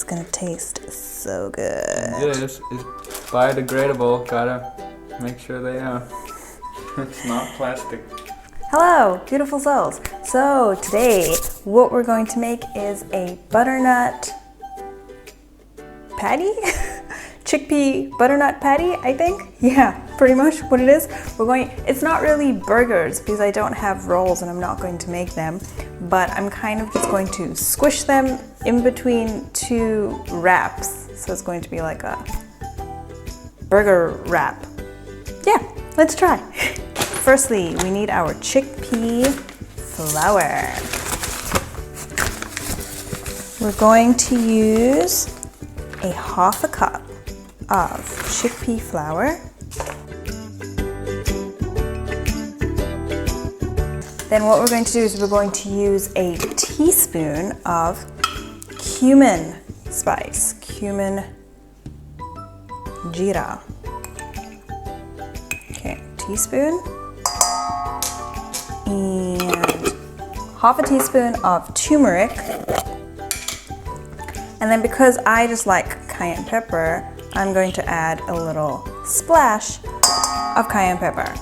It's gonna taste so good. This is biodegradable. Gotta make sure they know. It's not plastic. Hello, beautiful souls. So today, what we're going to make is a butternut patty? Chickpea butternut patty, I think. Yeah, pretty much what it is. It's not really burgers because I don't have rolls and I'm not going to make them, but I'm kind of just going to squish them in between two wraps. So it's going to be like a burger wrap. Yeah, let's try. Firstly, we need our chickpea flour. We're going to use a half a cup of chickpea flour. Then what we're going to do is we're going to use a teaspoon of cumin spice, cumin jeera. Okay, teaspoon. And half a teaspoon of turmeric. And then because I just like cayenne pepper, I'm going to add a little splash of cayenne pepper.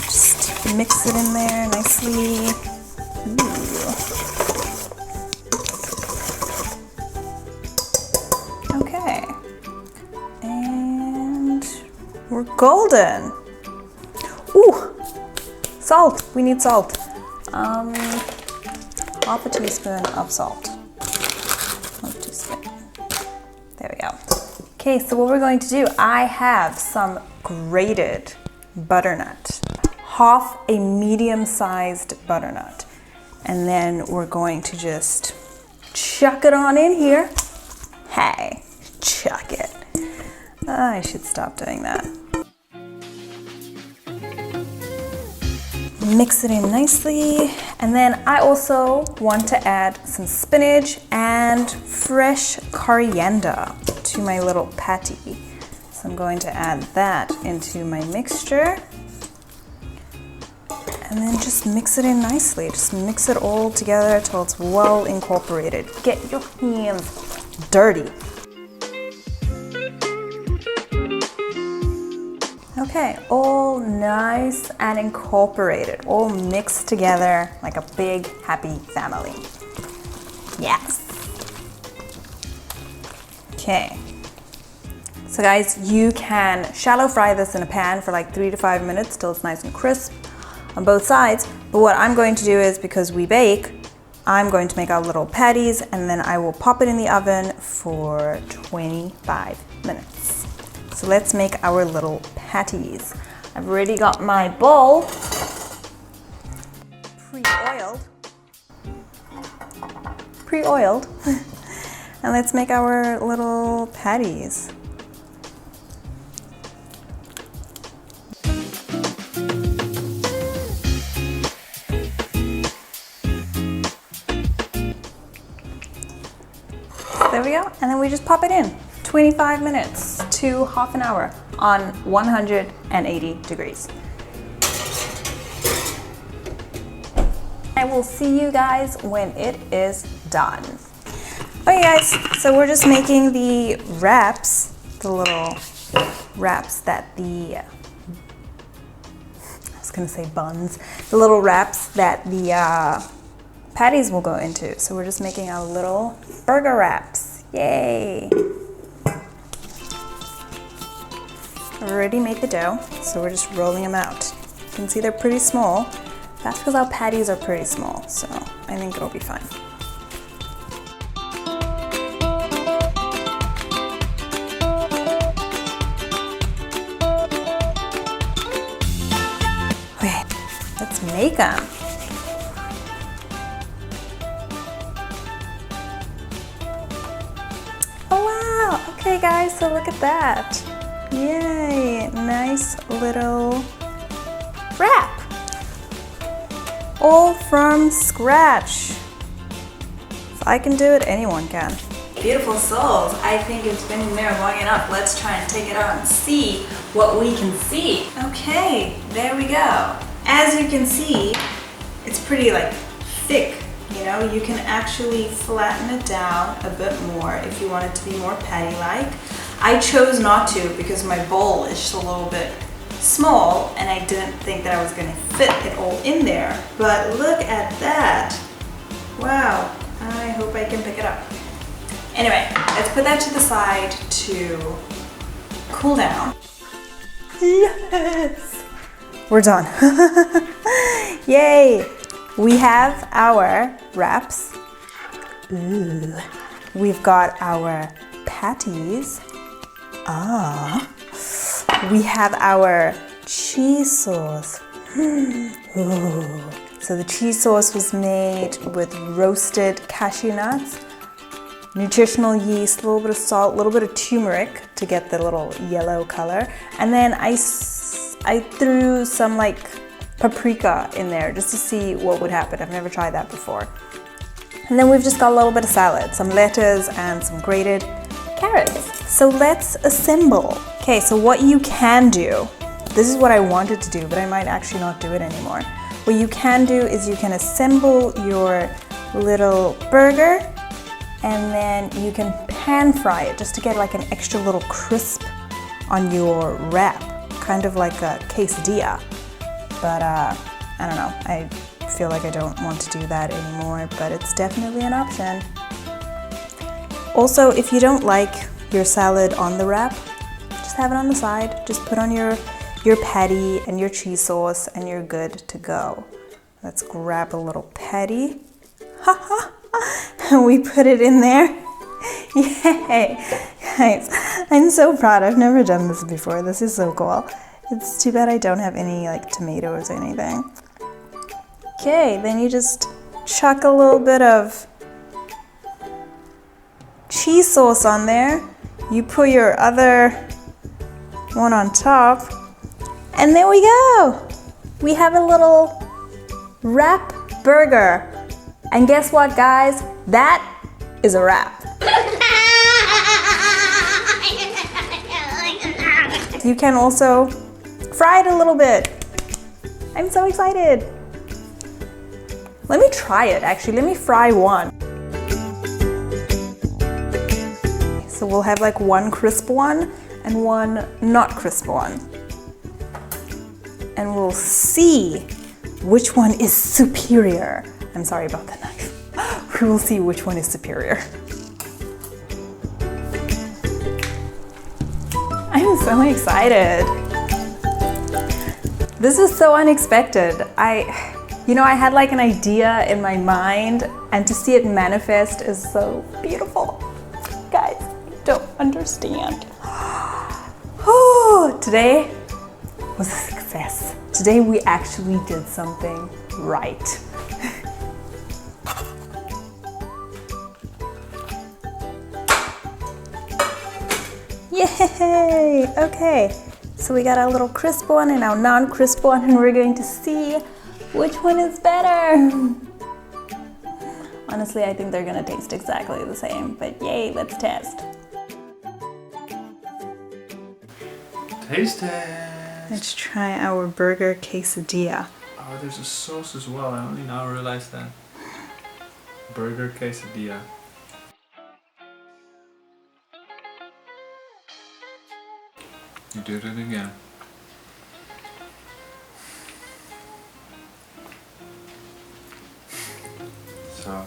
Just mix it in there nicely. Ooh. Okay. And we're golden. Ooh, salt. We need salt. Half a teaspoon of salt. Half a teaspoon. There we go. Okay, so what we're going to do, I have some grated butternut. Half a medium-sized butternut. And then we're going to just chuck it on in here. Hey, chuck it. I should stop doing that. Mix it in nicely, and then I also want to add some spinach and fresh coriander to my little patty. So I'm going to add that into my mixture, and then just mix it in nicely. Just mix it all together till it's well incorporated. Get your hands dirty. Okay, all nice and incorporated, all mixed together like a big happy family. Yes. Okay. So guys, you can shallow fry this in a pan for like 3 to 5 minutes till it's nice and crisp on both sides. But what I'm going to do is, because we bake, I'm going to make our little patties and then I will pop it in the oven for 25 minutes. So let's make our little patties. I've already got my bowl pre-oiled, and let's make our little patties. There we go, and then we just pop it in. 25 minutes to half an hour on 180 degrees. I will see you guys when it is done. Okay guys, so we're just making the wraps, the little wraps that I was gonna say buns, the little wraps that the patties will go into. So we're just making our little burger wraps. Yay! I've already made the dough, so we're just rolling them out. You can see they're pretty small. That's because our patties are pretty small, so I think it'll be fine. Okay, let's make them. Oh wow, okay guys, so look at that. Yay, nice little wrap. All from scratch. If I can do it, anyone can. Beautiful souls, I think it's been in there long enough. Let's try and take it out and see what we can see. Okay, there we go. As you can see, it's pretty like thick You know, you can actually flatten it down a bit more if you want it to be more patty-like. I chose not to because my bowl is just a little bit small and I didn't think that I was gonna fit it all in there. But look at that. Wow, I hope I can pick it up. Anyway, let's put that to the side to cool down. Yes! We're done. Yay! We have our wraps. Ooh. We've got our patties. Ah. We have our cheese sauce. Ooh. So the cheese sauce was made with roasted cashew nuts, nutritional yeast, a little bit of salt, a little bit of turmeric to get the little yellow color. And then I threw some like paprika in there just to see what would happen. I've never tried that before. And then we've just got a little bit of salad, some lettuce and some grated carrots. So let's assemble. Okay, so what you can do, this is what I wanted to do, but I might actually not do it anymore. What you can do is you can assemble your little burger and then you can pan fry it just to get like an extra little crisp on your wrap, kind of like a quesadilla. But I don't know, I feel like I don't want to do that anymore, but it's definitely an option. Also, if you don't like your salad on the wrap, just have it on the side. Just put on your patty and your cheese sauce and you're good to go. Let's grab a little patty. And we put it in there. Yay! Guys, I'm so proud. I've never done this before. This is so cool. It's too bad I don't have any like tomatoes or anything. Okay, then you just chuck a little bit of cheese sauce on there. You put your other one on top. And there we go. We have a little wrap burger. And guess what, guys? That is a wrap. You can also fry it a little bit. I'm so excited. Let me try it, actually. Let me fry one. So we'll have like one crisp one and one not crisp one. And we'll see which one is superior. I'm sorry about the knife. We will see which one is superior. I'm so excited. This is so unexpected. I had like an idea in my mind and to see it manifest is so beautiful. Guys, I don't understand. Oh, today was a success. Today we actually did something right. Yay! Okay, so we got our little crisp one and our non-crisp one, and we're going to see which one is better. Honestly, I think they're gonna taste exactly the same, but yay, let's test. Taste test! Let's try our burger quesadilla. Oh, there's a sauce as well. I only now realized that. Burger quesadilla. You did it again. So,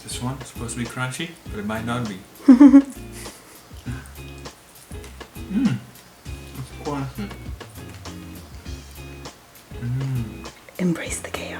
this one is supposed to be crunchy, but it might not be. It's crunchy. Embrace the chaos.